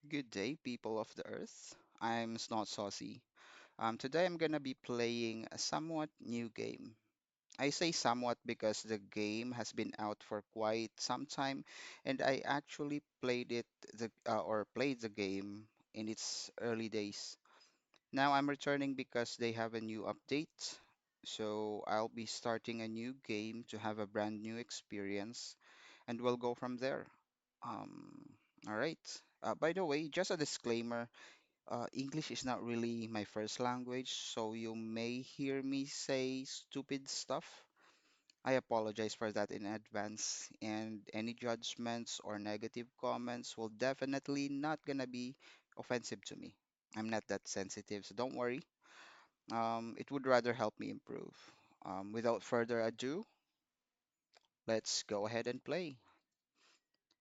Good day, people of the earth. I'm Snot Saucy. Today I'm gonna be playing a somewhat new game. I say somewhat because the game has been out for quite some time, and I actually played the game in its early days. Now I'm returning because they have a new update, so I'll be starting a new game to have a brand new experience, and we'll go from there. Um, all right. By the way, just a disclaimer. English is not really my first language, so you may hear me say stupid stuff. I apologize for that in advance, and any judgments or negative comments will definitely not gonna be offensive to me. I'm not that sensitive, so don't worry. It would rather help me improve. Without further ado, let's go ahead and play.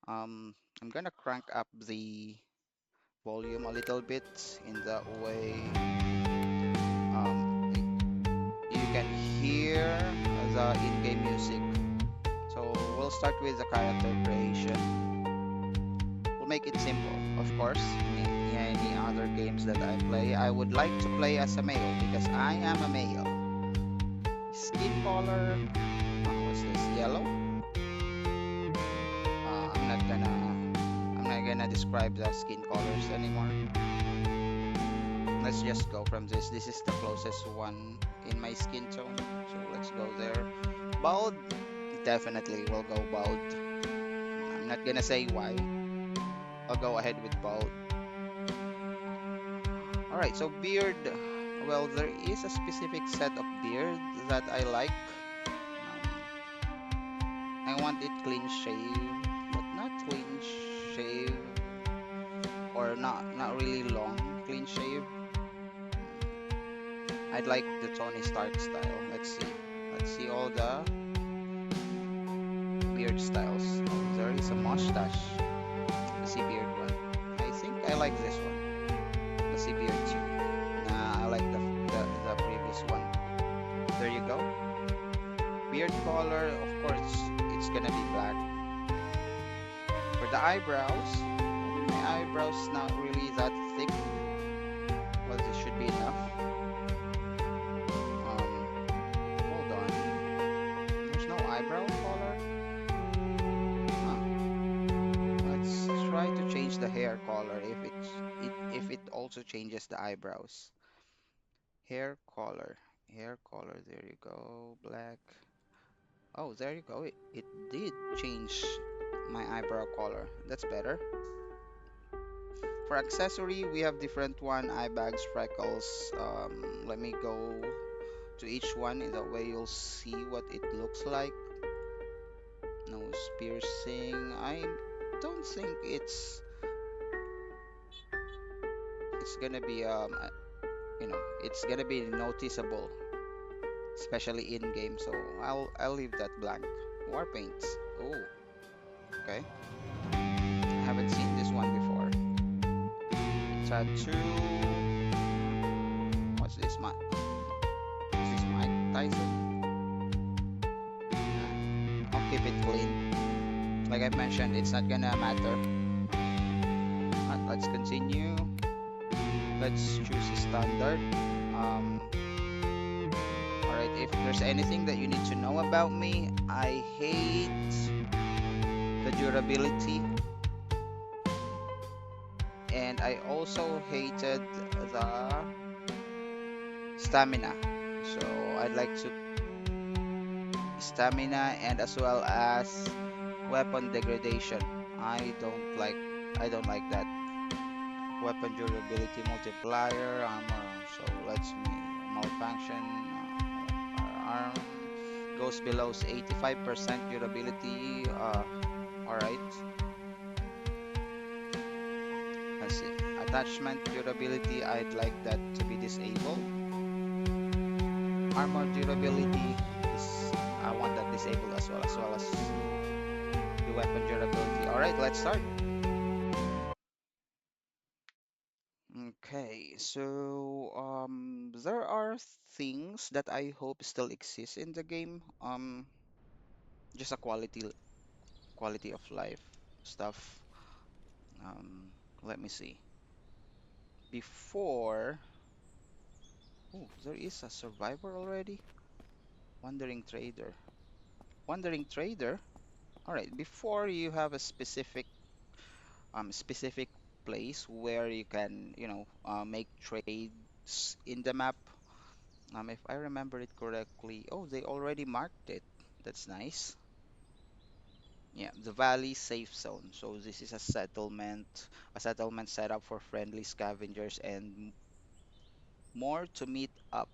Um, I'm gonna crank up the volume a little bit in that way. You can hear the in-game music. So we'll start with the character creation. We'll make it simple, of course. Any other games that I play, I would like to play as a male because I am a male. Skin color, what's this? Yellow. I'm not gonna describe the skin colors anymore. Let's just go from this. This is the closest one in my skin tone, so let's go there. Bald, definitely will go bald. I'm not gonna say why. I'll go ahead with bald. All right, so beard. Well, there is a specific set of beard that I like. I want it clean shave, but not clean shave or not really long clean shave. I'd like the Tony Stark style. Let's see. Let's see all the beard styles. Oh, there is a mustache. Let's see beard one. I think I like this one. Let's see beard two. Nah, I like the previous one. There you go. Beard color, of course, it's gonna be black. For the eyebrows, my eyebrows not really that thick. Well, this should be enough. Hold on. There's no eyebrow color. Huh. Let's try to change the hair color if it also changes the eyebrows. Hair color. Hair color. There you go. Black. Oh, there you go. It did change my eyebrow color. That's better. For accessory, we have different one, eye bags, freckles. Let me go to each one in that way you'll see what it looks like. Nose piercing. I don't think it's gonna be it's gonna be noticeable, especially in game. So I'll leave that blank. War paints. Oh, okay. I haven't seen this one before. Tattoo. What's this? Is this Mike Tyson? I'll keep it clean. Like I mentioned, it's not gonna matter. Let's continue. Let's choose standard. Um, Alright, if there's anything that you need to know about me, I hate the durability and I also hated the stamina. So I'd like to stamina and as well as weapon degradation. I don't like that. Weapon durability multiplier, armor. So let's malfunction. Arm goes below 85% durability. Alright. Let's see. Attachment durability, I'd like that to be disabled. Armor durability is I want that disabled as well as the weapon durability. Alright, let's start. Okay, so there are things that I hope still exist in the game. Just a quality of life stuff. Um, let me see. Before, oh, there is a survivor already. Wandering trader. Wandering trader. All right. Before you have a specific place where you can, make trades in the map. If I remember it correctly, oh, they already marked it. That's nice. Yeah, the valley safe zone. So this is a settlement set up for friendly scavengers and more to meet up,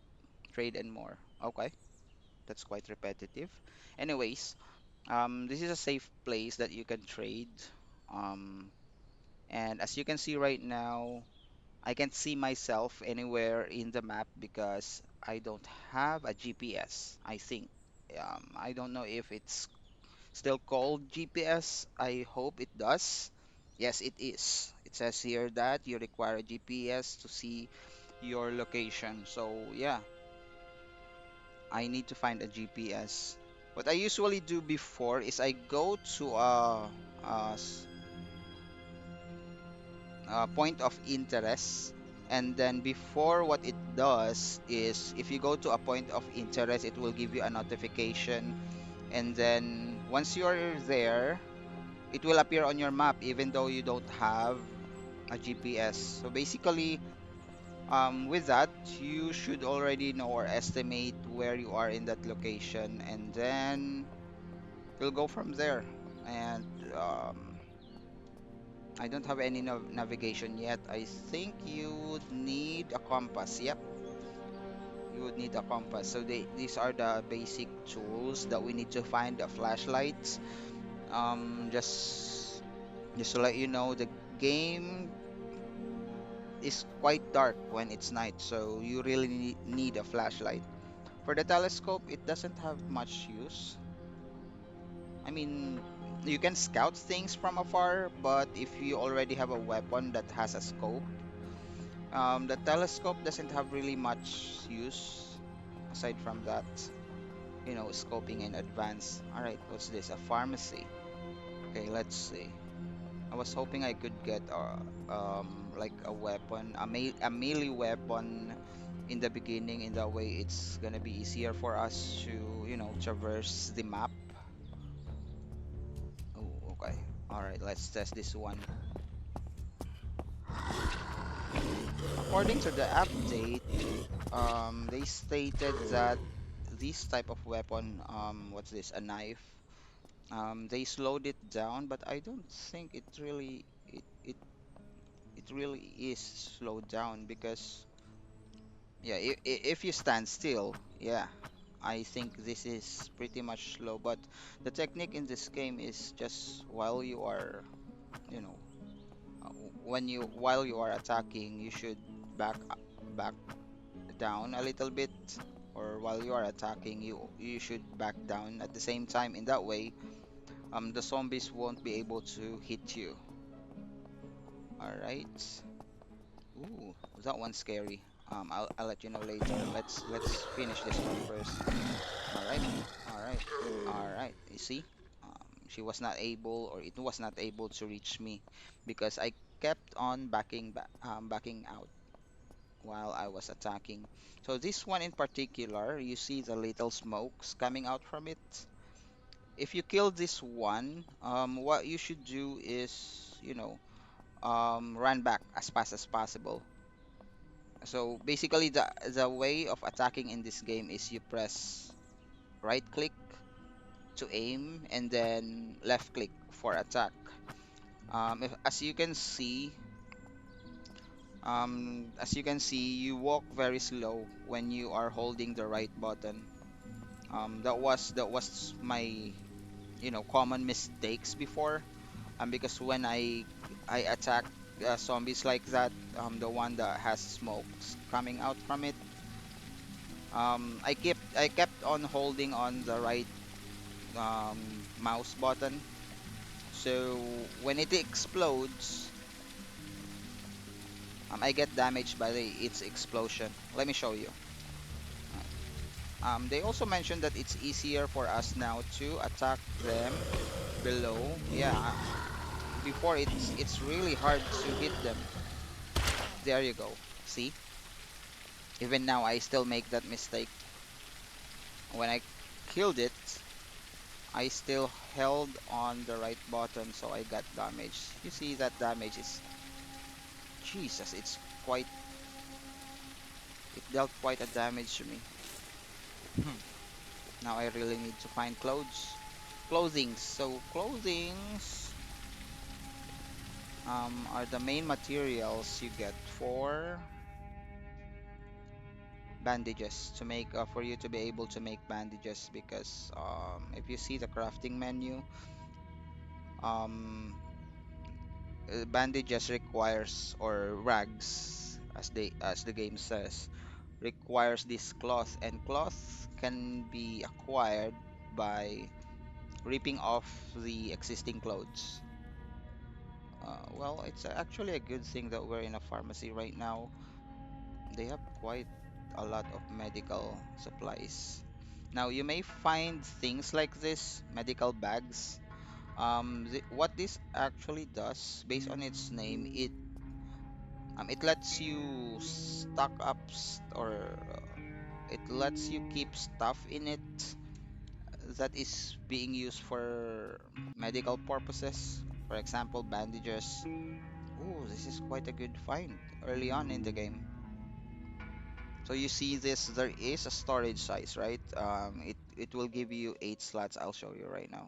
trade and more. Okay, that's quite repetitive. Anyways, this is a safe place that you can trade. Um, and as you can see right now, I can't see myself anywhere in the map because I don't have a GPS, I think. I don't know if it's still called GPS. I hope it does. Yes, it is. It says here that you require a GPS to see your location. So, yeah, I need to find a GPS. What I usually do before is I go to a point of interest. And then before, what it does is if you go to a point of interest, it will give you a notification. And then once you're there, it will appear on your map even though you don't have a GPS. So basically, with that, you should already know or estimate where you are in that location. And then you'll go from there. And I don't have any navigation yet. I think you would need a compass. Yep, you would need a compass. So these are the basic tools that we need to find. The flashlights. Just to let you know, the game is quite dark when it's night, so you really need a flashlight. For the telescope, it doesn't have much use. I mean, you can scout things from afar, but if you already have a weapon that has a scope, the telescope doesn't have really much use aside from that, scoping in advance. All right, what's this? A pharmacy. Okay, let's see. I was hoping I could get like a weapon, a melee weapon in the beginning. In that way, it's gonna be easier for us to, traverse the map. Oh, okay. All right, let's test this one. According to the update, they stated that this type of weapon, what's this, a knife, they slowed it down, but I don't think it really is slowed down because yeah, if you stand still, yeah, I think this is pretty much slow. But the technique in this game is just while you are, you know, when you while you are attacking, you should back down a little bit, or while you are attacking, you should back down at the same time. In that way, the zombies won't be able to hit you. All right. Ooh, that one's scary. I'll let you know later. Let's finish this one first. All right, all right, all right. You see, she was not able, or it was not able to reach me because I kept on backing out while I was attacking. So this one in particular, you see the little smokes coming out from it. If you kill this one, what you should do is, run back as fast as possible. So basically, the way of attacking in this game is you press right click to aim and then left click for attack. As you can see, you walk very slow when you are holding the right button. That was my common mistakes before. Because when I attack zombies like that, the one that has smokes coming out from it, I kept on holding on the right um, mouse button. So when it explodes, I get damaged by its explosion. Let me show you. They also mentioned that it's easier for us now to attack them below. Yeah, Before it's really hard to hit them. There you go. See? Even now I still make that mistake. When I killed it, I still held on the right button so I got damage. You see that damage is Jesus, it dealt quite a damage to me. Hmm. Now I really need to find clothes. Clothings. So clothings are the main materials you get for bandages to make for you to be able to make bandages because if you see the crafting menu, um, bandages requires or rags as the game says requires this cloth and cloth can be acquired by ripping off the existing clothes. Well, it's actually a good thing that we're in a pharmacy right now. They have quite a lot of medical supplies. Now, you may find things like this, medical bags. What this actually does, based on its name, it lets you stock up or it lets you keep stuff in it that is being used for medical purposes. For example, bandages. Oh, this is quite a good find early on in the game. So you see this, there is a storage size, right? It will give you 8 slots. I'll show you right now.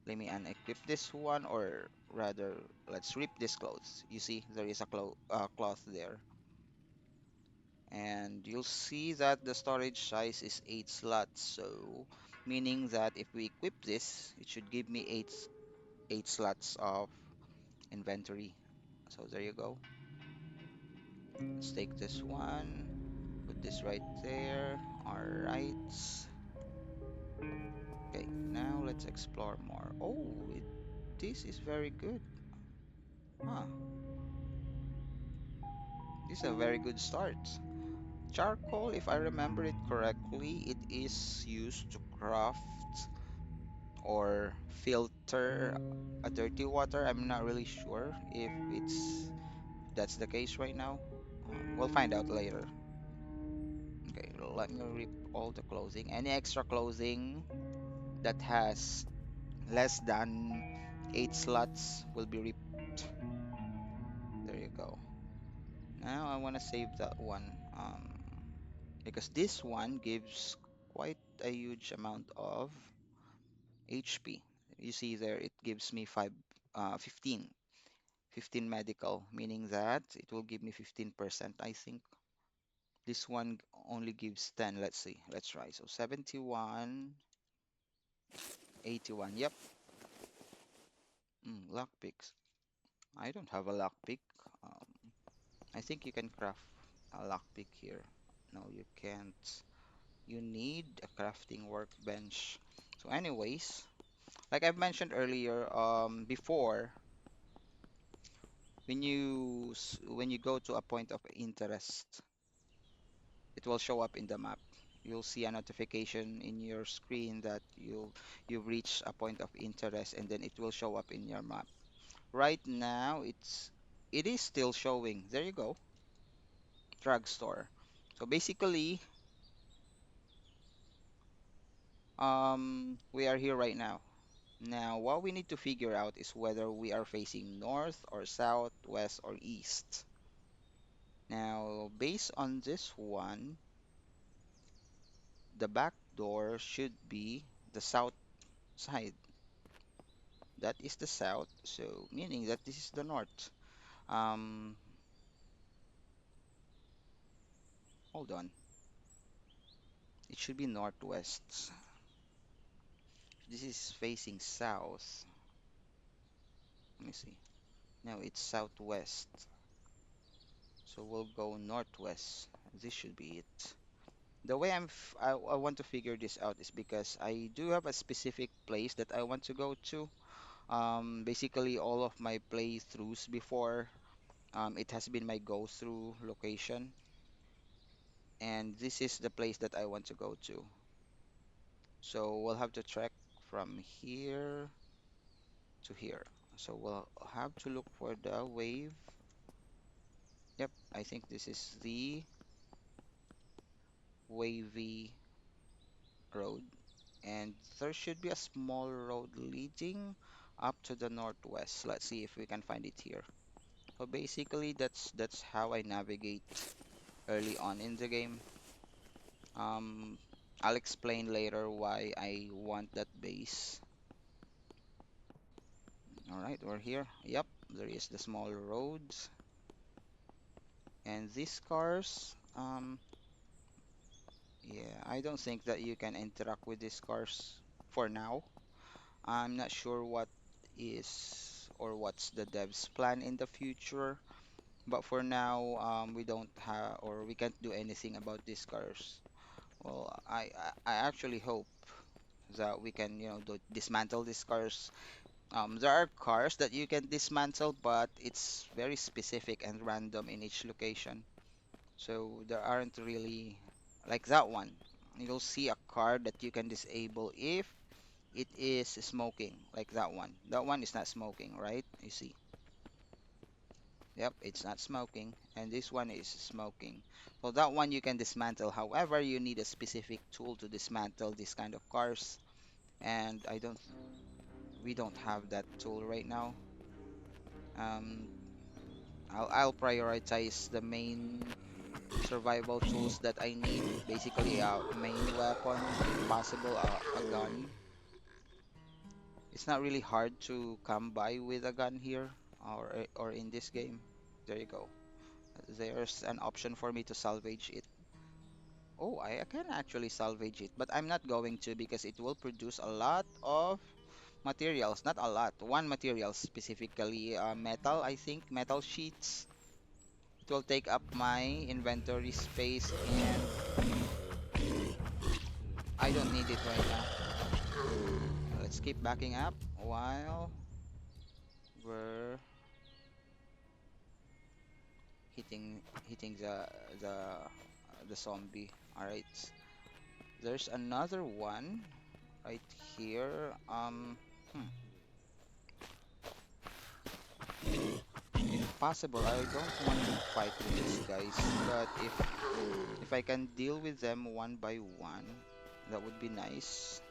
Let me unequip this one, or rather, let's rip this clothes. You see, there is a cloth there. And you'll see that the storage size is 8 slots. So meaning that if we equip this, it should give me eight slots of inventory. So there you go. Let's take this one, put this right there. All right. Okay, now let's explore more. Oh, this is very good. Huh, this is a very good start. Charcoal, if I remember it correctly, it is used to craft or filter a dirty water. I'm not really sure if that's the case right now. We'll find out later. Okay, let me rip all the clothing. Any extra clothing that has less than 8 slots will be ripped. There you go. Now I want to save that one because this one gives quite a huge amount of HP. You see there, it gives me 15 medical, meaning that it will give me 15%, I think. This one only gives 10. Let's see. Let's try. So 71, 81. Yep. Lockpicks. I don't have a lockpick. Um, I think you can craft a lockpick here. No, you can't. You need a crafting workbench. So anyways, like I've mentioned earlier, before, when you go to a point of interest, it will show up in the map. You'll see a notification in your screen that you've reached a point of interest, and then it will show up in your map. Right now, it is still showing. There you go, drugstore. So basically, we are here right now. Now, what we need to figure out is whether we are facing north or south, west or east. Now, based on this one, the back door should be the south side. That is the south, so meaning that this is the north. Um, Hold on. It should be northwest. This is facing south. Let me see. No, it's southwest. So we'll go northwest. This should be it. The way I want to figure this out is because I do have a specific place that I want to go to. Basically, all of my playthroughs before, it has been my go-through location, and this is the place that I want to go to. So we'll have to trek from here to here. So we'll have to look for the wave. Yep, I think this is the wavy road. And there should be a small road leading up to the northwest. Let's see if we can find it here. So basically, that's how I navigate early on in the game. Um, I'll explain later why I want that base. All right, we're here. Yep, there is the small roads. And these cars, yeah, I don't think that you can interact with these cars for now. I'm not sure what is or what's the dev's plan in the future, but for now, we don't have or we can't do anything about these cars. Well, I actually hope that we can, dismantle these cars. There are cars that you can dismantle, but it's very specific and random in each location. So there aren't really like that one. You'll see a car that you can disable if it is smoking, like that one. That one is not smoking, right? You see. Yep, it's not smoking, and this one is smoking. So that one you can dismantle. However, you need a specific tool to dismantle this kind of cars, and we don't have that tool right now. Um, I'll prioritize the main survival tools that I need. Basically, a main weapon, if possible, a gun. It's not really hard to come by with a gun here or in this game. There you go. There's an option for me to salvage it. Oh, I can actually salvage it, but I'm not going to because it will produce a lot of materials. Not a lot, one material specifically, metal, I think, metal sheets. It will take up my inventory space and I don't need it right now. Let's keep backing up while we're hitting the the zombie. All right. There's another one right here. Hmm. If possible, I don't want to fight with these guys, but if I can deal with them one by one, that would be nice.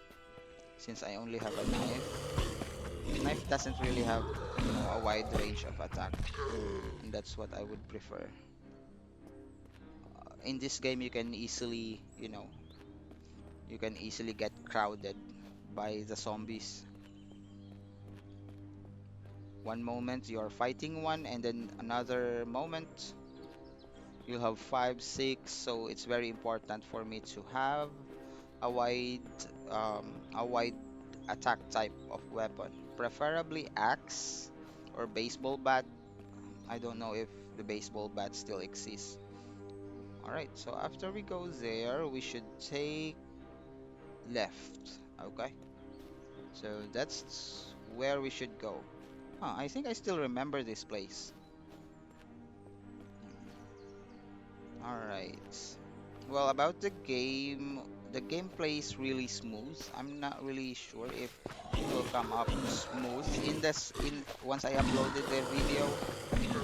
Since I only have a knife, knife doesn't really have, a wide range of attack, and that's what I would prefer. In this game, you can easily get crowded by the zombies. One moment you're fighting one, and then another moment you'll have five, six. So it's very important for me to have a wide, a wide attack type of weapon, preferably axe or baseball bat. I don't know if the baseball bat still exists. All right, so after we go there, we should take left. Okay, so that's where we should go. Huh, I think I still remember this place. All right. Well, about the gameplay is really smooth. I'm not really sure if it will come up smooth in this in once I uploaded the video.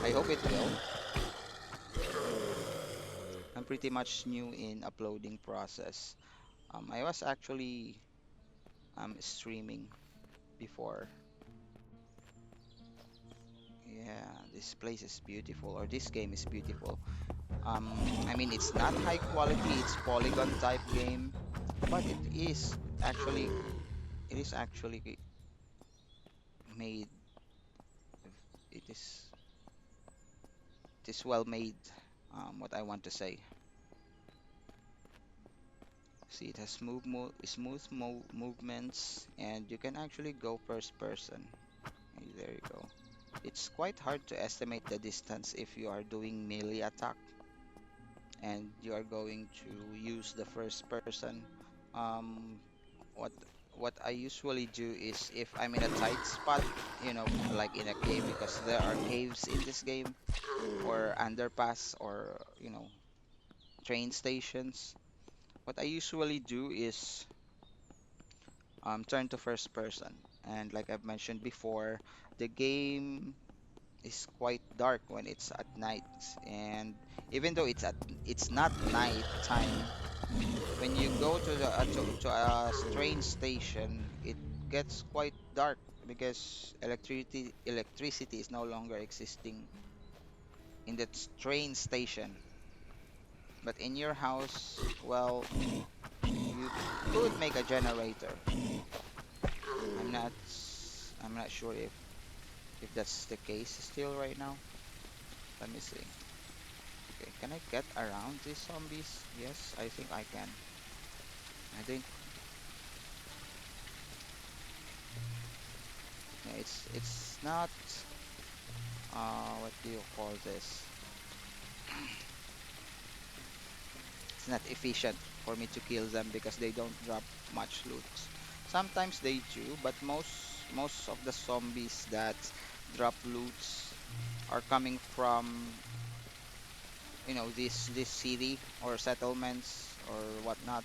I hope it will. I'm pretty much new in uploading process. I was actually streaming before. Yeah, this place is beautiful, or this game is beautiful. I mean, it's not high quality, it's polygon type game, but it is actually made. It is it is well made. What I want to say. See, it has smooth movements, and you can actually go first person. Hey, there you go. It's quite hard to estimate the distance if you are doing melee attack and you are going to use the first person. Um, what what I usually do is if I'm in a tight spot, like in a cave, because there are caves in this game, or underpass, or train stations. What I usually do is turn to first person, And like I've mentioned before, the game is quite dark when it's at night. And even though it's not night time, when you go to to a train station, it gets quite dark because electricity is no longer existing in the train station. But in your house, well, you could make a generator. I'm not I'm not sure if that's the case still right now. Let me see. Okay, can I get around these zombies? Yes, I think I can. I think yeah, it's not what do you call this? It's not efficient for me to kill them because they don't drop much loot. Sometimes they do, but most of the zombies that drop loots are coming from this city or settlements or whatnot.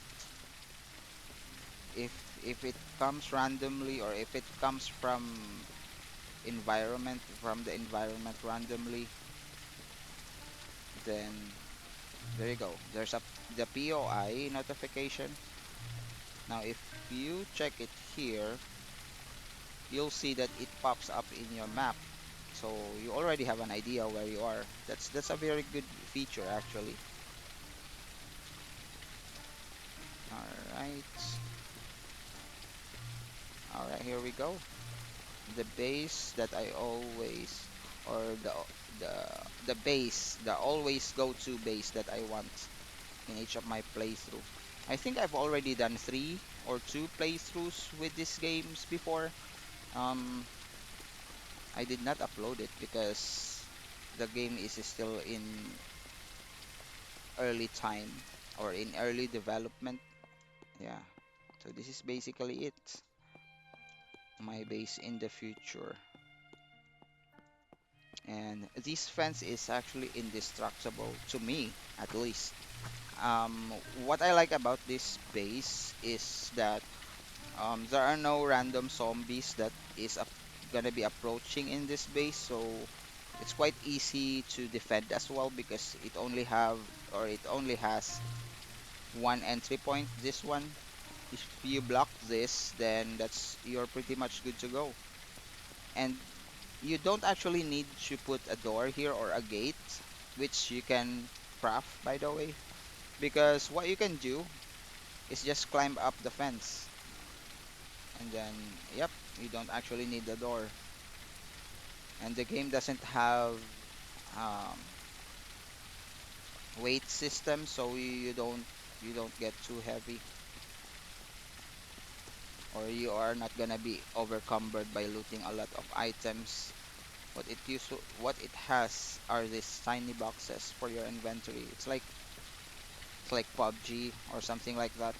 If it comes randomly or if it comes from the environment randomly, then there you go. There's a the POI notification. Now if you check it here, you'll see that it pops up in your map. So you already have an idea where you are. That's a very good feature actually. All right. All right, here we go. The base that I always or the the base, the always go-to base that I want in each of my playthrough. I think I've already done 3 or 2 playthroughs with these games before. Um, I did not upload it because the game is still in early time or in early development. Yeah. So this is basically it. My base in the future. And this fence is actually indestructible to me, at least. What I like about this base is that there are no random zombies that is gonna be approaching in this base, so it's quite easy to defend as well because it only has one entry point. This one, if you block this, then you're pretty much good to go. And you don't actually need to put a door here or a gate, which you can craft, by the way, because what you can do is just climb up the fence, and then, yep, you don't actually need the door. And the game doesn't have um, weight system, so you don't get too heavy, or you are not gonna be overcumbered by looting a lot of items. What it has are these tiny boxes for your inventory. It's like PUBG or something like that,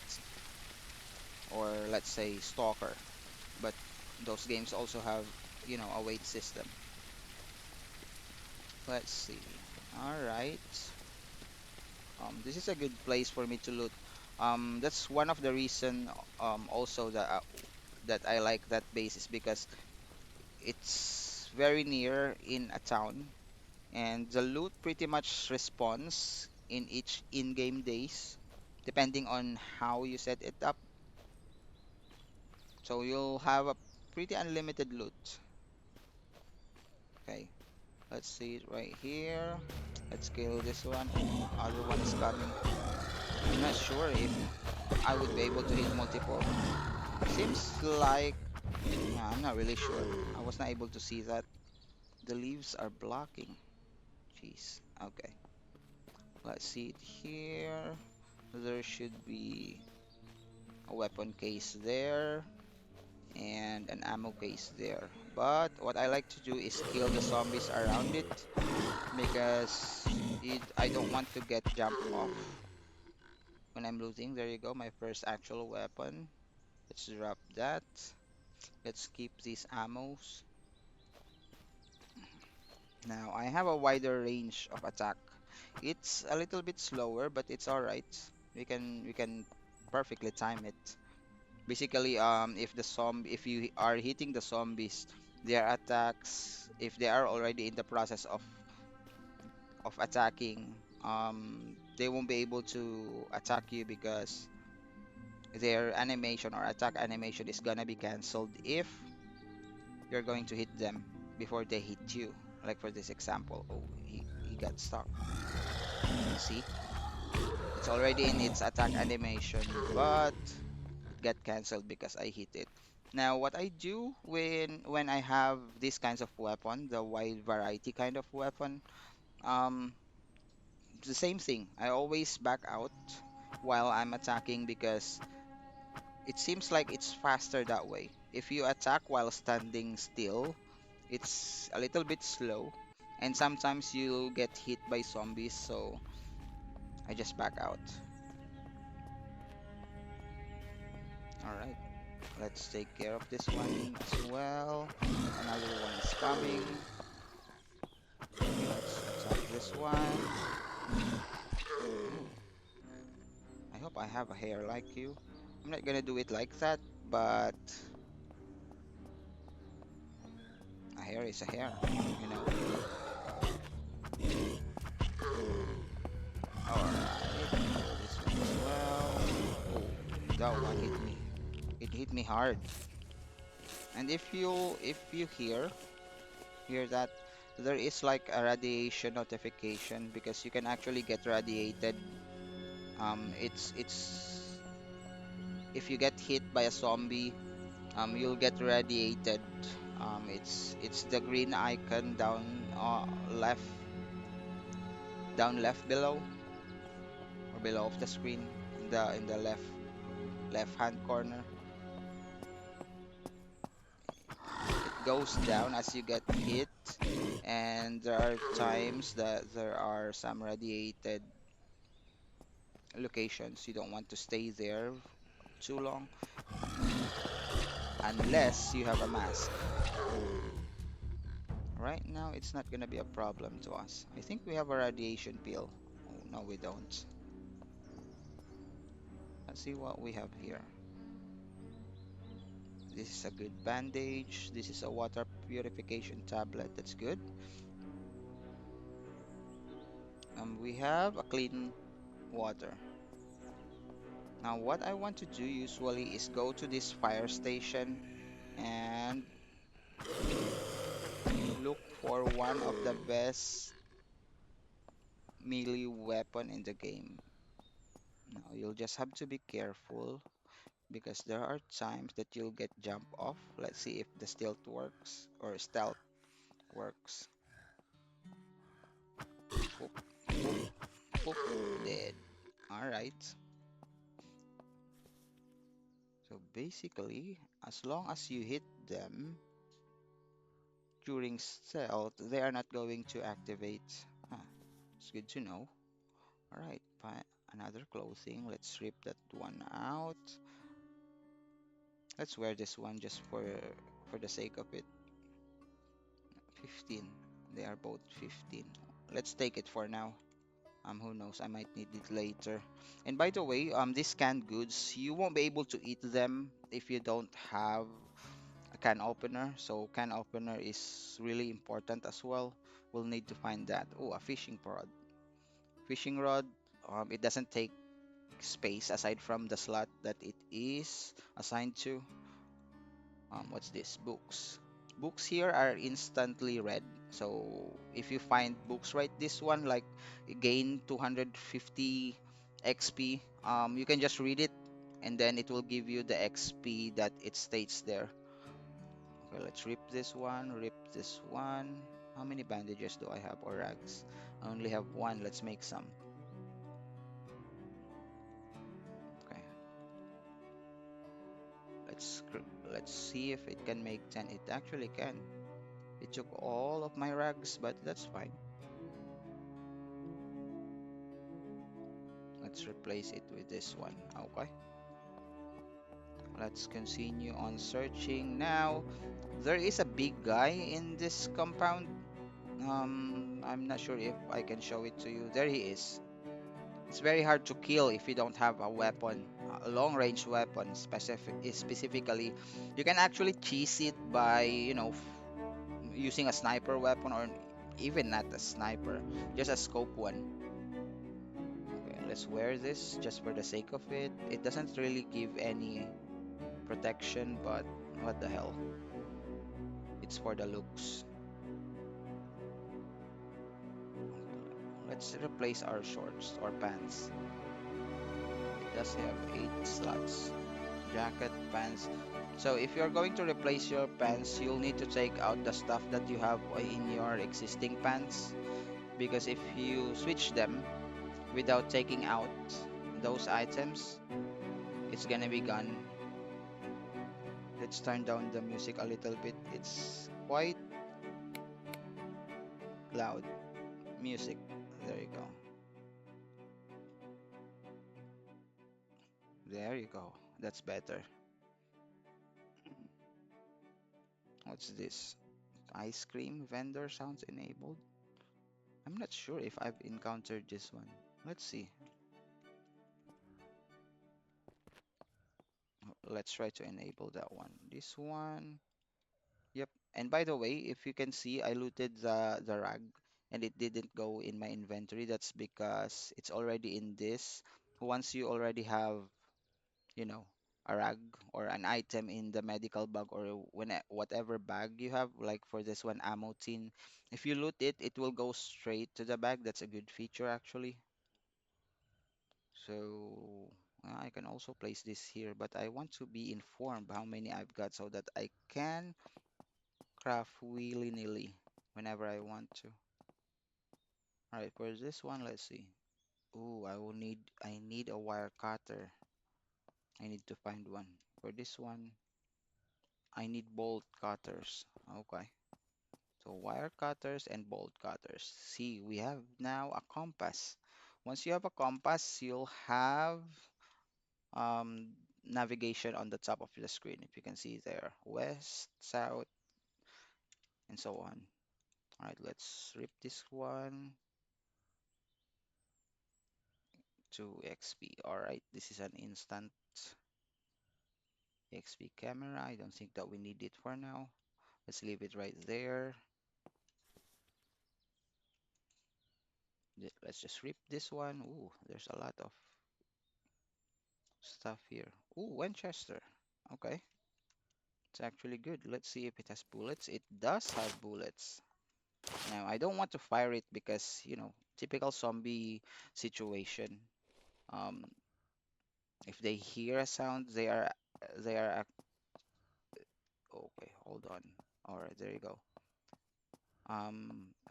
or let's say Stalker. But those games also have, a weight system. Let's see. All right. This is a good place for me to loot. That's one of the reason also that I like that base is because it's very near in a town, and the loot pretty much responds in each in-game days, depending on how you set it up. So you'll have a pretty unlimited loot. Okay, let's see it right here. Let's kill this one. Oh, other one is coming. I'm not sure if I would be able to hit multiple. Seems like, yeah, I'm not really sure. I was not able to see that. The leaves are blocking. Jeez. Okay, let's see it here. There should be a weapon case there and an ammo case there. But what I like to do is kill the zombies around it because I don't want to get jumped off when I'm looting. There you go, my first actual weapon. Let's drop that. Let's keep these ammos. Now I have a wider range of attack. It's a little bit slower, but it's all right. We can perfectly time it. Basically, if you are hitting the zombies, their attacks, if they are already in the process of attacking, they won't be able to attack you because their animation or attack animation is gonna be canceled if you're going to hit them before they hit you. Like for this example, oh, he got stuck. See, it's already in its attack animation, but it got canceled because I hit it. Now, what I do when I have these kinds of weapon, the wide variety kind of weapon, um, it's the same thing. I always back out while I'm attacking because it seems like it's faster that way. If you attack while standing still, it's a little bit slow, and sometimes you'll get hit by zombies, so I just back out. All right, let's take care of this one as well. Another one is coming. Okay, let's attack this one. Ooh, I hope I have a hair like you. I'm not gonna do it like that, but a hair is a hair, you know. All right, kill this one as well. Oh, that one hit me. It hit me hard. And if you hear that there is like a radiation notification because you can actually get radiated. It's if you get hit by a zombie, you'll get radiated. It's the green icon down left below or below of the screen in the left hand corner. It goes down as you get hit, and there are times that there are some radiated locations. You don't want to stay there too long unless you have a mask. Right now, it's not going to be a problem to us. I think we have a radiation pill. Oh, no, we don't. Let's see what we have here. This is a good bandage. This is a water purification tablet. That's good. We have a clean water. Now, what I want to do usually is go to this fire station and look for one of the best melee weapon in the game. Now, you'll just have to be careful because there are times that you'll get jump off. Let's see if the stealth works. Poop, poop, poop, dead. All right. So basically, as long as you hit them during stealth, they are not going to activate. Huh, it's good to know. All right, another clothing. Let's rip that one out. Let's wear this one just for the sake of it. 15. They are both 15. Let's take it for now. Who knows? I might need it later. And by the way, these canned goods, you won't be able to eat them if you don't have a can opener. So can opener is really important as well. We'll need to find that. Oh, a fishing rod. Fishing rod. It doesn't take space aside from the slot that it is assigned to. What's this? Books. Books here are instantly read. So if you find books, right, this one like gain 250 XP, you can just read it and then it will give you the XP that it states there. Okay, let's rip this one, rip this one. How many bandages do I have or rags? I only have one. Let's make some. Okay, let's see if it can make 10. It actually can. It took all of my rags, but that's fine. Let's replace it with this one. Okay. Let's continue on searching. Now, there is a big guy in this compound. I'm not sure if I can show it to you. There he is. It's very hard to kill if you don't have a weapon. a long range weapon specifically. You can actually cheese it by, using a sniper weapon, or even not a sniper, just a scope one. Okay, let's wear this just for the sake of it. It doesn't really give any protection, but what the hell? It's for the looks. Let's replace our shorts or pants. It does have 8 slots. Jacket, pants. So if you're going to replace your pants, you'll need to take out the stuff that you have in your existing pants, because if you switch them without taking out those items, it's gonna be gone. Let's turn down the music a little bit. It's quite loud music. There you go. There you go. That's better. What's this? Ice cream vendor sounds enabled. I'm not sure if I've encountered this one. Let's see. Let's try to enable that one. This one. Yep. And by the way, if you can see, I looted the rag and it didn't go in my inventory. That's because it's already in this. Once you already have, you know, a rag or an item in the medical bag, or whatever bag you have, like for this one, ammo tin, if you loot it, it will go straight to the bag. That's a good feature actually. So I can also place this here, but I want to be informed how many I've got so that I can craft willy-nilly whenever I want to. All right, for this one, let's see. Ooh, I need a wire cutter. I need to find one. For this one, I need bolt cutters. Okay. So wire cutters and bolt cutters. See, we have now a compass. Once you have a compass, you'll have um, navigation on the top of the screen. If you can see there, west, south, and so on. All right, let's rip this one to XP. All right, this is an instant XP camera. I don't think that we need it for now. Let's leave it right there. Let's just rip this one. Ooh, there's a lot of stuff here. Ooh, Winchester. Okay, it's actually good. Let's see if it has bullets. It does have bullets. Now, I don't want to fire it because, typical zombie situation. Um, if they hear a sound, okay, hold on. All right, there you go.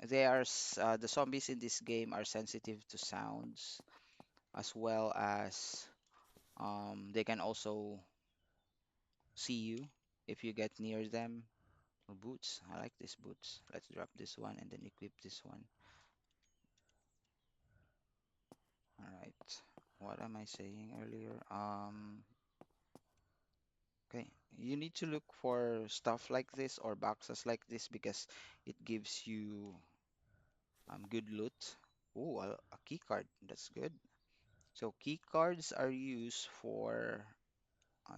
The zombies in this game are sensitive to sounds, as well as they can also see you if you get near them. Oh, boots. I like these boots. Let's drop this one and then equip this one. All right. What am I saying earlier? Okay. You need to look for stuff like this or boxes like this because it gives you good loot. Oh, a key card. That's good. So key cards are used for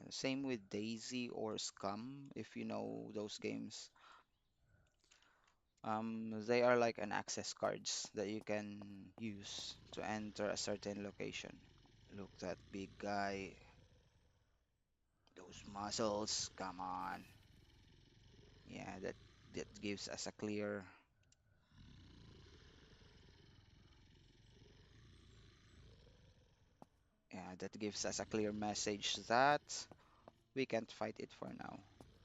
same with Daisy or Scum, if you know those games. They are like an access cards that you can use to enter a certain location. Look, that big guy, those muscles, come on. Yeah, that gives us a clear, yeah, that gives us a clear message that we can't fight it for now.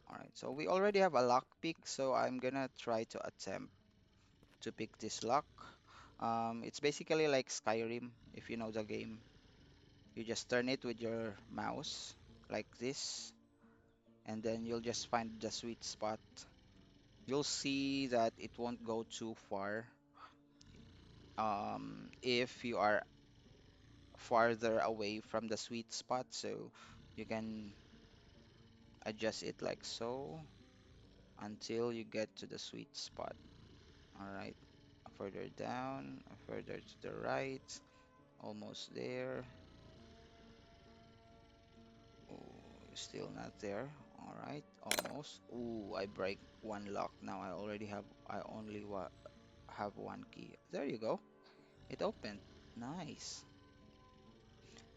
All right, so we already have a lock pick, so I'm gonna try to attempt to pick this lock. It's basically like Skyrim, if you know the game. You just turn it with your mouse like this, and then you'll just find the sweet spot. You'll see that it won't go too far if you are farther away from the sweet spot. So you can adjust it like so until you get to the sweet spot. All right, further down, further to the right, almost there. Still not there. All right, almost. Ooh, I break one lock. Now I only wa have one key. There you go. It opened. Nice.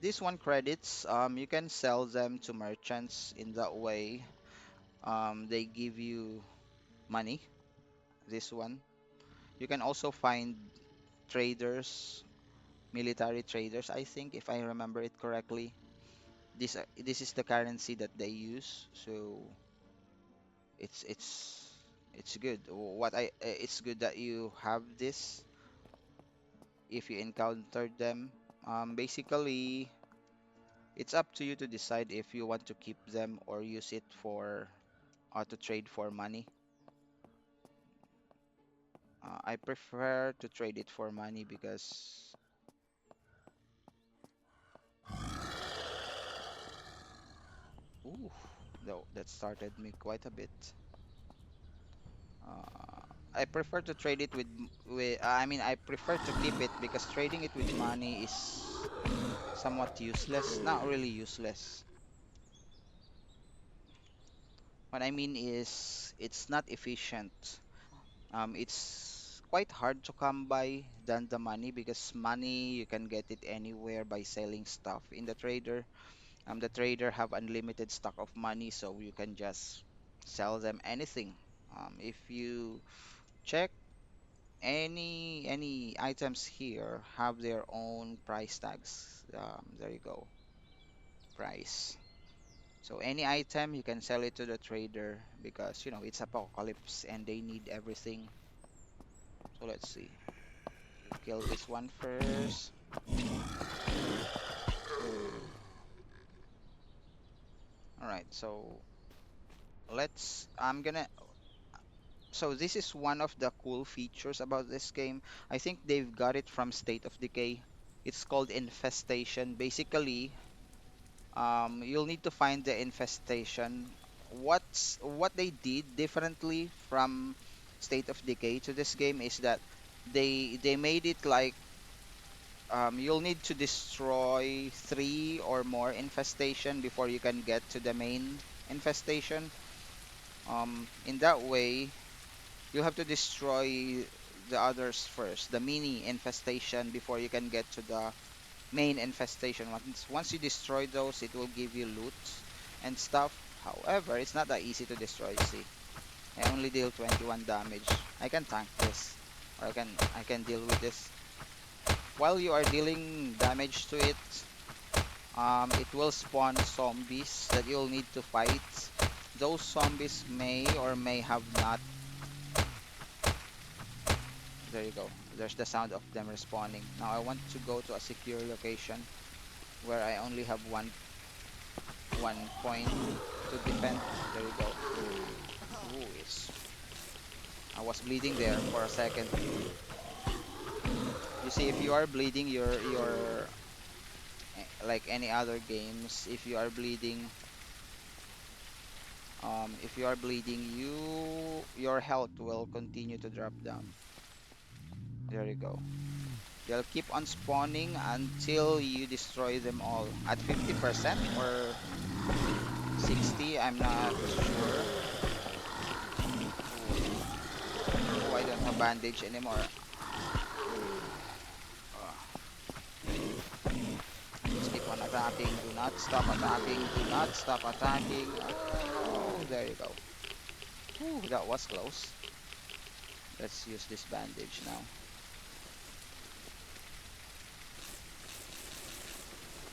This one credits, you can sell them to merchants in that way. They give you money. This one. You can also find traders, military traders, I think, if I remember it correctly. This is the currency that they use, so it's it's it's good. It's good that you have this if you encountered them. Basically, it's up to you to decide if you want to keep them or use it for to trade for money. I prefer to trade it for money because ooh, though that started me quite a bit. I prefer to trade it I mean, I prefer to keep it because trading it with money is somewhat useless. Not really useless. What I mean is it's not efficient. It's quite hard to come by than the money because money you can get it anywhere by selling stuff in the trader. The trader have unlimited stock of money, so you can just sell them anything. If you check any items here have their own price tags. There you go, price. So any item you can sell it to the trader because it's apocalypse and they need everything. So let's see. Kill this one first. All right, so I'm gonna so this is one of the cool features about this game. I think they've got it from State of Decay. It's called Infestation. Basically, you'll need to find the infestation. What they did differently from State of Decay to this game is that they made it like you'll need to destroy three or more infestation before you can get to the main infestation. In that way, you have to destroy the others first, the mini infestation, before you can get to the main infestation. Once you destroy those, it will give you loot and stuff. However, it's not that easy to destroy. See, I only deal 21 damage. I can tank this, or I can deal with this. While you are dealing damage to it, it will spawn zombies that you'll need to fight. Those zombies may or may have not. There you go. There's the sound of them respawning. Now I want to go to a secure location where I only have one point to defend. There you go. Ooh, I was bleeding there for a second. You see, if you are bleeding, like any other games. If you are bleeding, your health will continue to drop down. There you go. They'll keep on spawning until you destroy them all at 50% or 60. I'm not sure. Oh, I don't have bandage anymore. Just keep on attacking. Do not stop attacking. Do not stop attacking. Oh, there you go. Ooh, that was close. Let's use this bandage now.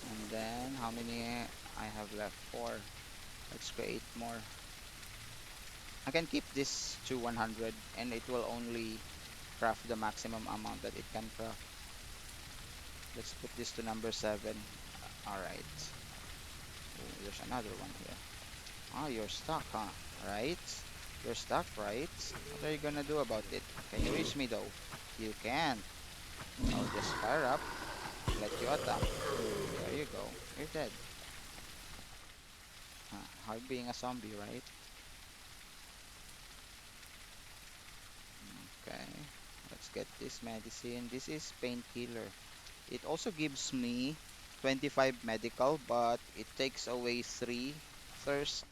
And then how many I have left? Four. Let's create more. I can keep this to 100 and it will only craft the maximum amount that it can craft. Let's put this to number 7. Alright. Oh, there's another one here. Ah, you're stuck, huh? Right? You're stuck, right? What are you gonna do about it? Can you reach me though? You can. I'll just fire up. Let you attack. There you go. You're dead. Huh. Hard being a zombie, right? Okay. Let's get this medicine. This is painkiller. It also gives me 25 medical, but it takes away 3 thirst,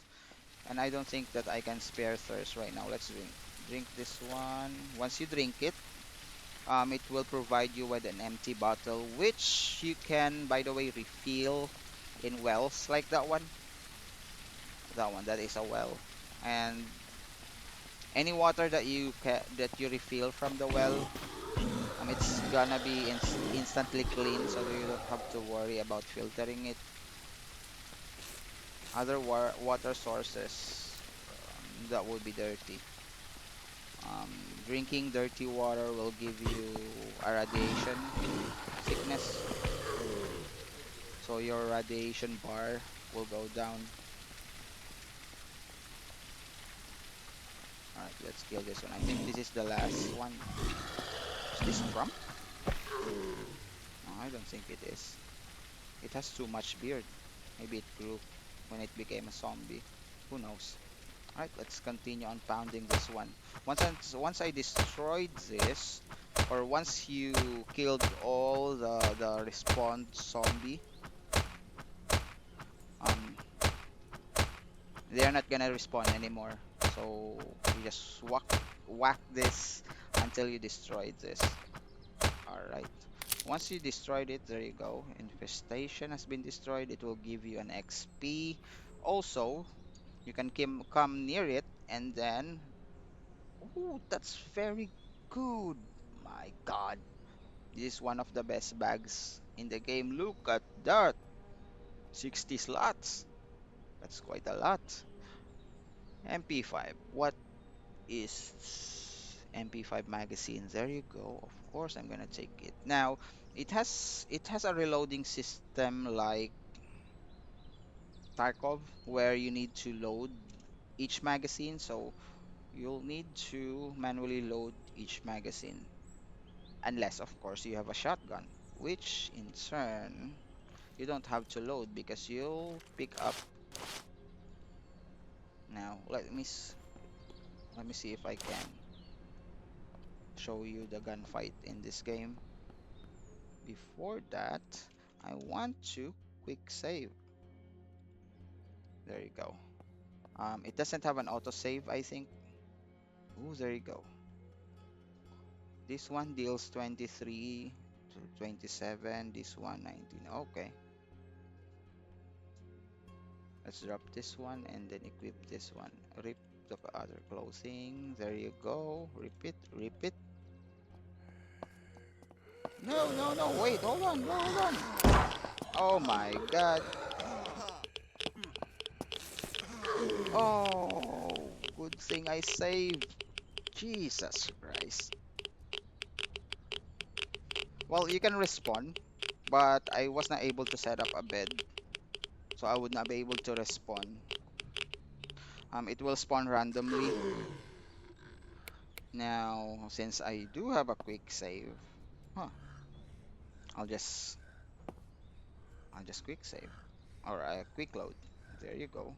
and I don't think that I can spare thirst right now. Let's drink. Drink this one. Once you drink it, it will provide you with an empty bottle, which you can, by the way, refill in wells like that one. That one, that is a well. And any water that you refill from the well, it's gonna be instantly clean, so you don't have to worry about filtering it. Other water sources that would be dirty. Drinking dirty water will give you a radiation sickness, so your radiation bar will go down. All right, let's kill this one. I think this is the last one. Is this Trump? No, I don't think it is. It has too much beard. Maybe it grew when it became a zombie. Who knows? All right, let's continue on pounding this one. Once I destroyed this, or once you killed all the respawned zombie, um, they're not gonna respawn anymore. So you just whack this until you destroyed this. All right. Once you destroyed it, there you go. Infestation has been destroyed. It will give you an XP. Also, you can come near it and then. Ooh, that's very good. My God. This is one of the best bags in the game. Look at that. 60 slots. That's quite a lot. MP5. What is MP5 magazine? There you go. Of course, I'm gonna take it. Now, it has a reloading system like Tarkov, where you need to load each magazine. So you'll need to manually load each magazine. Unless, of course, you have a shotgun, which in turn you don't have to load because you'll pick up. Now, let me see if I can show you the gunfight in this game. Before that, I want to quick save. There you go. It doesn't have an autosave, I think. Ooh, there you go. This one deals 23 to 27. This one 19. Okay. Let's drop this one and then equip this one. Rip the other clothing. There you go. Repeat, repeat. No, no, no. Wait, hold on, hold on. Oh my God. Oh, good thing I saved. Jesus Christ. Well, you can respawn, but I was not able to set up a bed, so I would not be able to respawn. It will spawn randomly. Now, since I do have a quick save, huh, I'll just I'll just quick save or quick load. There you go.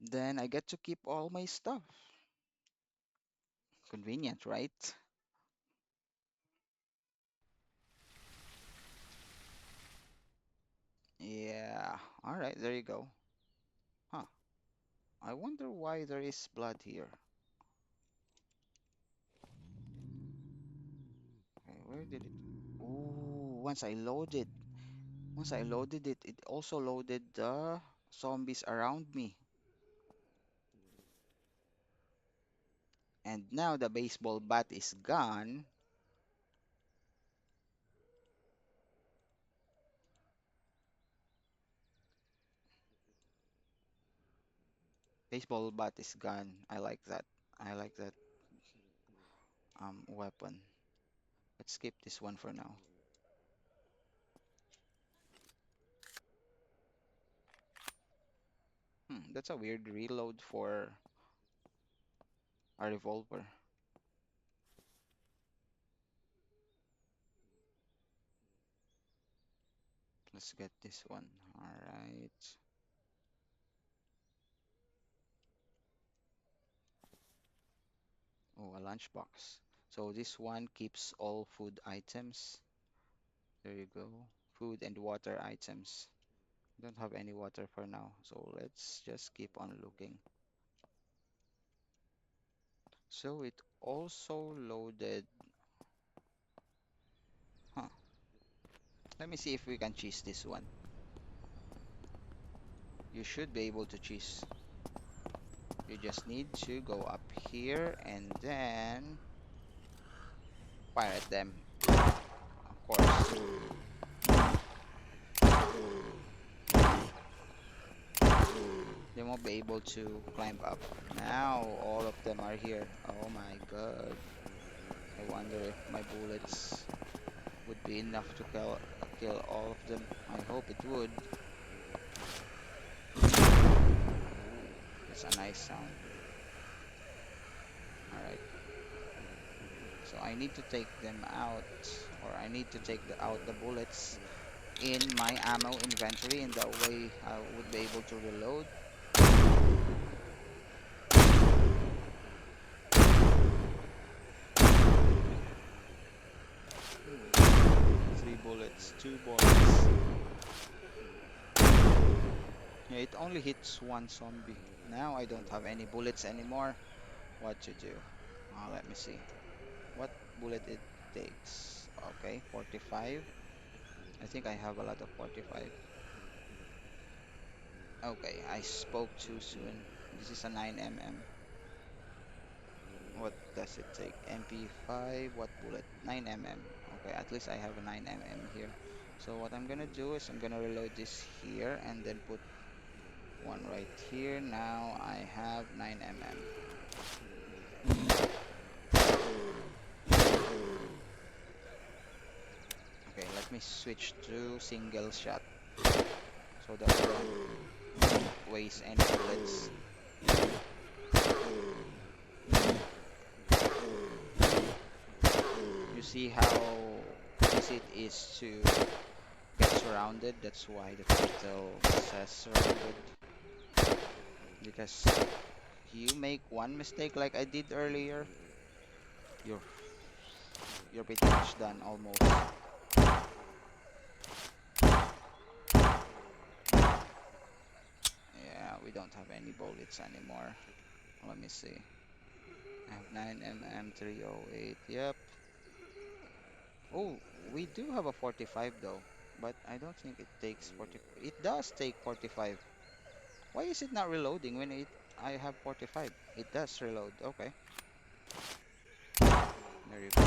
Then I get to keep all my stuff. Convenient, right? Yeah. All right, there you go. Huh. I wonder why there is blood here. Okay, where did it? Ooh, once I loaded it, it also loaded the zombies around me. And now the baseball bat is gone. Baseball bat is gone. I like that. I like that weapon. Let's skip this one for now. That's a weird reload for a revolver. Let's get this one. All right. Oh, a lunchbox. So this one keeps all food items. There you go. Food and water items. Don't have any water for now, so let's just keep on looking. So it also loaded. Huh. Let me see if we can cheese this one. You should be able to cheese. You just need to go up here and then fire at them. Of course, they won't be able to climb up. Now all of them are here. Oh my god. I wonder if my bullets would be enough to kill all of them. I hope it would. Ooh, that's a nice sound. Alright, so I need to take them out, or I need to take out the bullets in my ammo inventory, and that way I would be able to reload. Three bullets, two bullets. Yeah, it only hits one zombie. Now I don't have any bullets anymore. What to do? Let me see. What bullet it takes? Okay, 45. I think I have a lot of 45. Okay, I spoke too soon. This is a 9mm. What does it take? MP5, what bullet? 9mm. Okay, at least I have a 9mm here. So what I'm gonna do is I'm gonna reload this here and then put one right here. Now I have 9mm. Okay, let me switch to single shot so that we don't waste any bullets. You see how easy it is to get surrounded? That's why the title says surrounded. Because you make one mistake like I did earlier, you're you're pretty much done almost. Yeah, we don't have any bullets anymore. Let me see. I have 9mm 308. Yep. Oh, we do have a 45 though, but I don't think it takes 40. It does take 45. Why is it not reloading when I have 45? It does reload. Okay. There you go.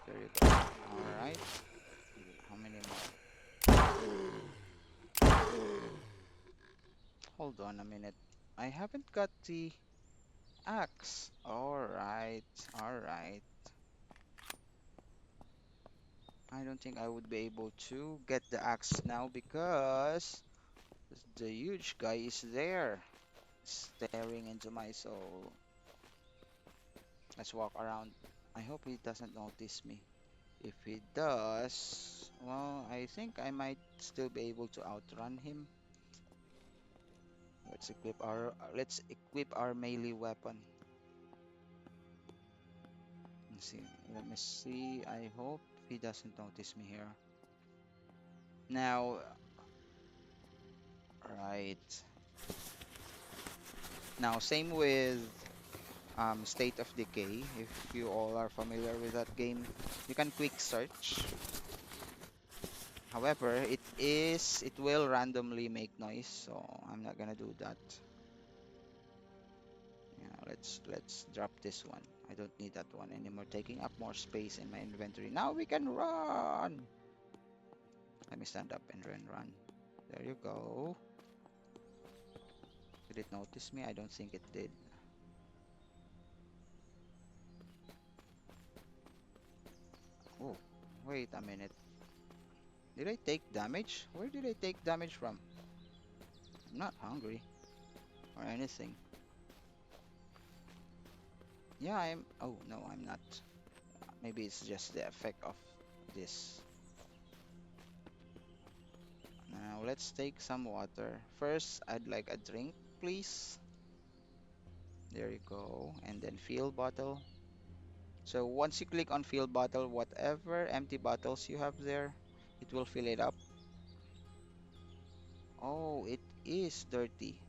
There you go. All right. How many more? Hold on a minute. I haven't got the axe. All right. All right. I don't think I would be able to get the axe now because the huge guy is there, staring into my soul. Let's walk around. I hope he doesn't notice me. If he does, well, I think I might still be able to outrun him. Let's equip our melee weapon. Let's see. Let me see. I hope he doesn't notice me here. Now, right. Now, same with State of Decay. If you all are familiar with that game, you can quick search. However, it will randomly make noise, so I'm not gonna do that. Yeah, let's drop this one. I don't need that one anymore, taking up more space in my inventory. Now we can run. Let me stand up and run. There you go. Did it notice me? I don't think it did. Oh, wait a minute. Did I take damage? Where did I take damage from? I'm not hungry or anything. Yeah, I'm. Oh, no, I'm not. Maybe it's just the effect of this. Now let's take some water. First, I'd like a drink, please. There you go. And then fill bottle. So once you click on fill bottle, whatever empty bottles you have there, it will fill it up. Oh, it is dirty.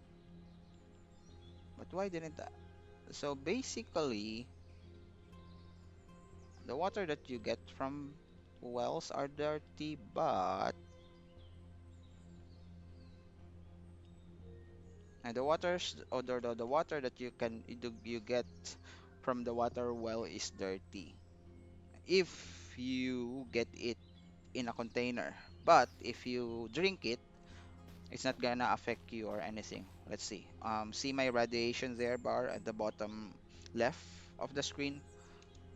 But why didn't I? So basically, the water that you get from wells are dirty, but and the waters or the water that you get from the water well is dirty if you get it in a container. But if you drink it, it's not gonna affect you or anything. Let's see. See my radiation there bar at the bottom left of the screen.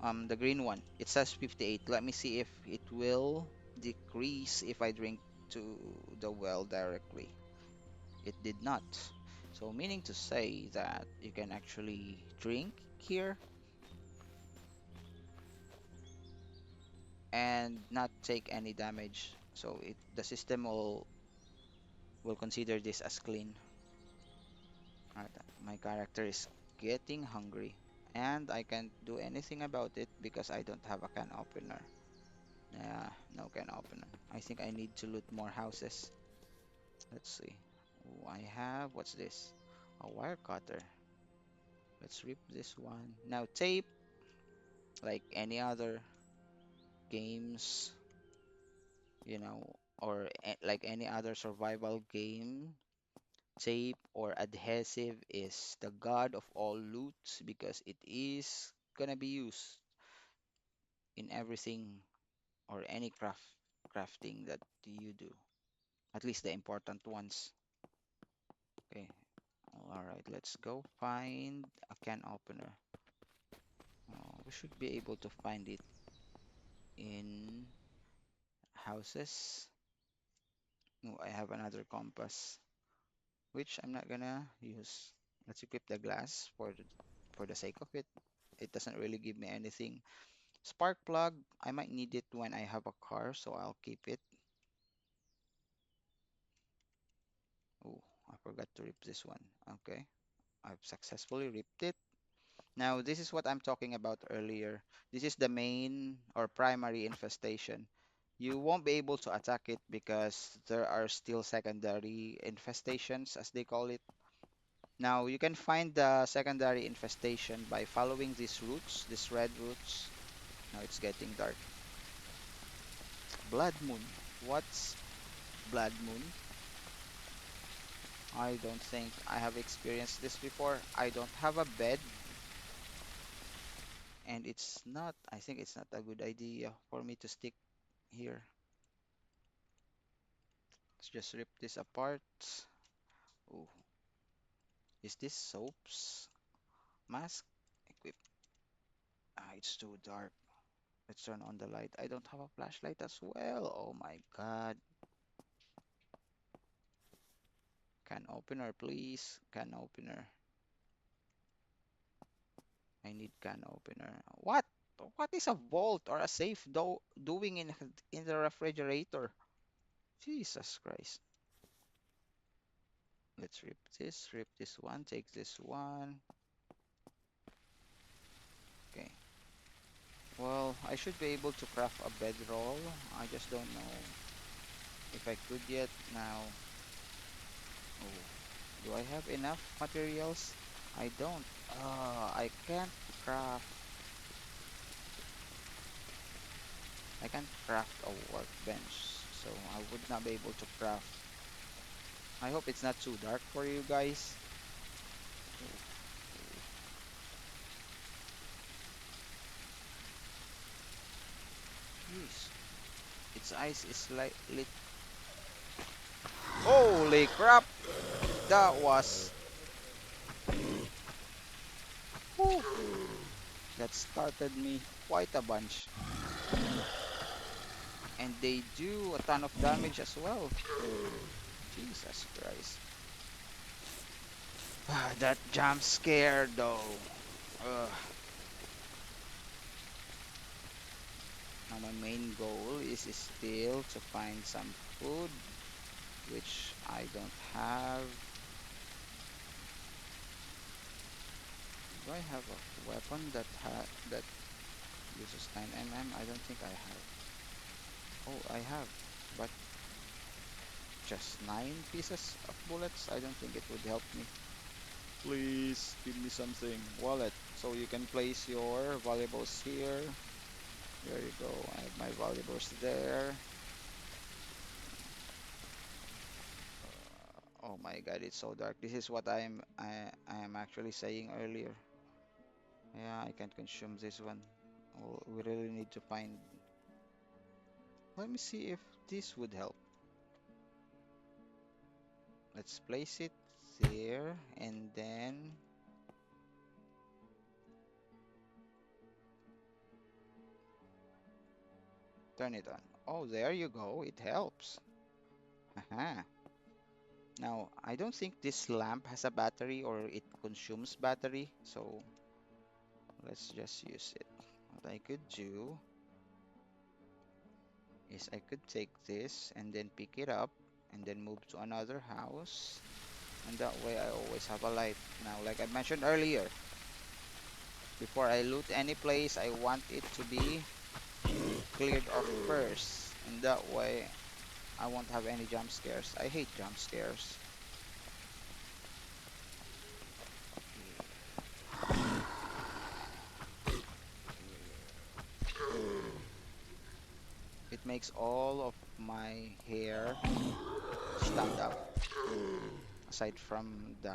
The green one. It says 58. Let me see if it will decrease if I drink to the well directly. It did not. So meaning to say that you can actually drink here and not take any damage. So the system will consider this as clean. Alright, my character is getting hungry and I can't do anything about it because I don't have a can opener. Yeah, no can opener. I think I need to loot more houses. Let's see. Oh, I have, what's this? A wire cutter. Let's rip this one. Now tape, like any other games, you know, or like any other survival game, tape or adhesive is the god of all loots because it is gonna be used in everything or any crafting that you do, at least the important ones. Okay, all right, let's go find a can opener. We should be able to find it in houses. No, I have another compass, which I'm not gonna use. Let's equip the glass for the sake of it. It doesn't really give me anything. Spark plug, I might need it when I have a car, so I'll keep it. Oh, I forgot to rip this one. Okay, I've successfully ripped it. Now, this is what I'm talking about earlier. This is the main or primary infestation. You won't be able to attack it because there are still secondary infestations, as they call it. Now, you can find the secondary infestation by following these roots, these red roots. Now it's getting dark. Blood moon. What's blood moon? I don't think I have experienced this before. I don't have a bed, and I think it's not a good idea for me to stick here. Let's just rip this apart. Oh, is this soap's mask? Equip. Ah, it's too dark. Let's turn on the light. I don't have a flashlight as well. Oh my God. Can opener, please. Can opener. I need can opener. What? What is a vault or a safe doing in the refrigerator? Jesus Christ. Let's rip this one, take this one. Okay. Well, I should be able to craft a bedroll. I just don't know if I could yet. Now, oh, do I have enough materials? I don't. I can't craft. I can't craft a workbench, so I would not be able to craft. I hope it's not too dark for you guys. Oh, jeez, its eyes is like lit. Holy crap! That was. Whew, that started me quite a bunch. And they do a ton of damage as well. Jesus Christ. That jump scare though. Ugh. Now my main goal is still to find some food, which I don't have. Do I have a weapon that uses 9mm? I don't think I have. Oh, I have, but just 9 pieces of bullets. I don't think it would help me. Please give me something. Wallet. So you can place your valuables here. There you go. I have my valuables there. Oh my God, it's so dark. This is what I am actually saying earlier. Yeah, I can't consume this one. Oh, we really need to find. Let me see if this would help. Let's place it there and then turn it on. Oh, there you go. It helps. Aha. Now, I don't think this lamp has a battery or it consumes battery, so let's just use it. What I could do is I could take this and then pick it up and then move to another house, and that way I always have a light. Now, like I mentioned earlier, before I loot any place, I want it to be cleared off first, and that way I won't have any jump scares. I hate jump scares. It makes all of my hair stand up, aside from the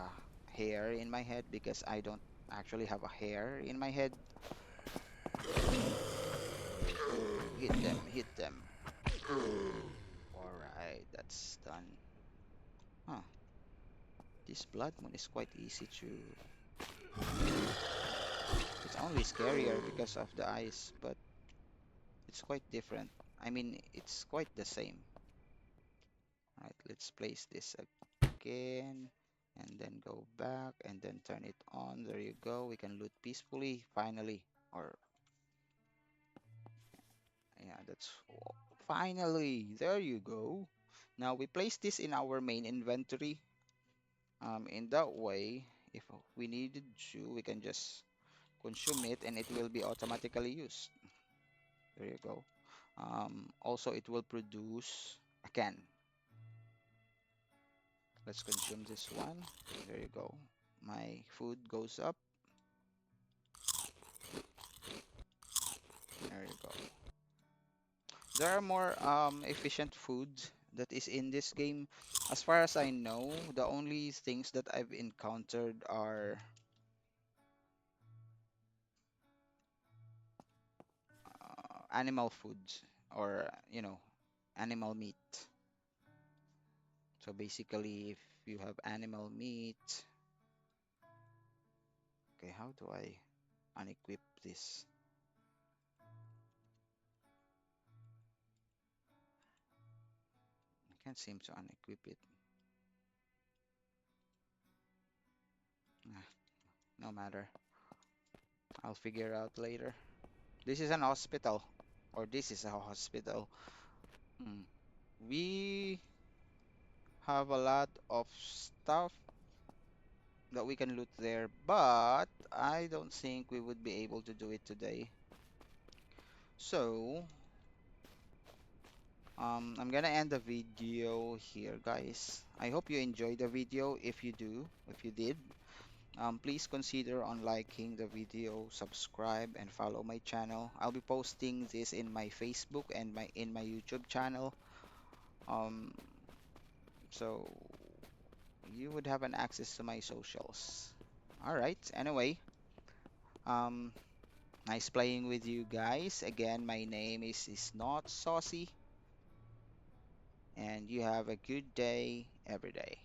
hair in my head, because I don't actually have a hair in my head. Hit them, hit them. All right, that's done. Huh, this blood moon is quite easy to. It's only scarier because of the eyes, but it's quite different. I mean, it's quite the same. All right, let's place this again and then go back and then turn it on. There you go. We can loot peacefully finally. Or yeah, that's finally. There you go. Now we place this in our main inventory. In that way, if we needed to, we can just consume it and it will be automatically used. There you go. Also, it will produce a can. Let's consume this one. There you go. My food goes up. There you go. There are more efficient foods that is in this game. As far as I know, the only things that I've encountered are animal foods or, animal meat. So basically, if you have animal meat, okay, how do I unequip this? I can't seem to unequip it. Ah, no matter. I'll figure out later. This is an hospital, or this is a hospital. Hmm. We have a lot of stuff that we can loot there, but I don't think we would be able to do it today. So, I'm gonna end the video here, guys. I hope you enjoyed the video. If you do, if you did, please consider on liking the video, subscribe, and follow my channel. I'll be posting this in my Facebook and my YouTube channel. Um, so you would have an access to my socials. All right. Anyway, um, nice playing with you guys. Again, my name is not Saucy, and you have a good day every day.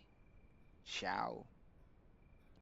Ciao.